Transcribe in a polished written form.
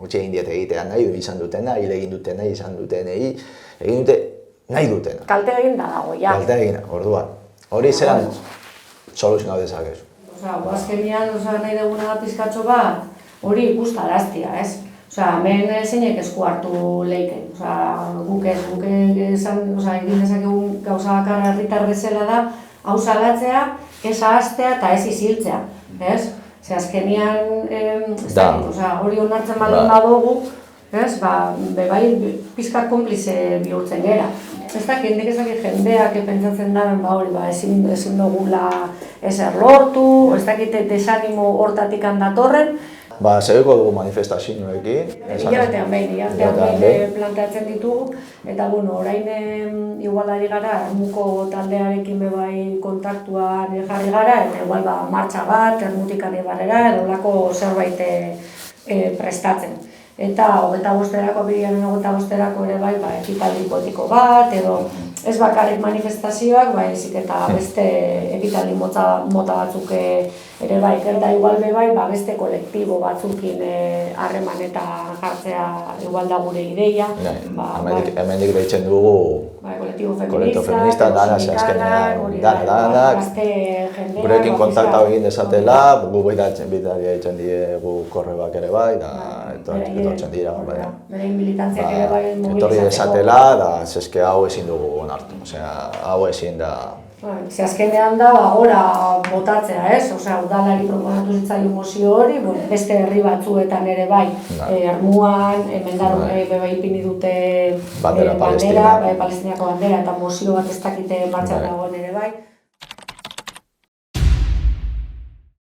utzi egin diete egitea nahi izan dutena, hil egin dutena, izan dutenei, egin dute nahi dutena. Kalte egin da dago, ja. Kalte egin, orduan. Hori zelan soluzionatu dezakezu. Azkenean, nahi duguna da pizkatxo bat, hori ikustaraztia, ez? Hemen zeinek esku hartu leiken. Guk egin dezakegun gauza bakarra herritar bezala da, hau salatzea, ez ahaztea eta ez iziltzea, ez? Azkenean, hori onartzen baldin badugu, bai pizkat konplize bihurtzen gera. Ez dakit jendeak pentsatzen daren hori ezin dugula ezer lortu, ez dakit desanimo hortatik handatorren. Zegoeko dugu manifestazioekin. Hilabetean behin planteatzen ditugu, eta orain igualari gara, Ermuko taldearekin bebai kontaktuan jarri gara, eta igual martxa bat, Ermutik Anibarrera, edo lako zerbait prestatzen. Eta 25-erako ere bai, ekitaldi politiko bat, edo ez bakarrik manifestazioak, baizik eta beste ekitaldi mota batzuk ere bai, eta igual bai, beste kolektibo batzukin harremanetan jartzea igual da gure ideia. Hemendik deitzen dugu kolektibo feminista, dana zehazkenean, dana, gurekin kontaktau egin dezatela, gu bitari egiten diegu korrebak ere bai, etortzen dira. Berein militantziak ere bai mobilizatzeko. Etorri dezatela, da zeske hau ezin dugu onartu, hau ezin da... Azkenean da, gora botatzea, ez? Udalari proposatu zitzaion mozio hori, beste herri batzuetan ere bai, Ermuan, hemen beba ipini dute bandera, palestinako bandera, eta mozio bat ez dakite martxan dagoen ere bai.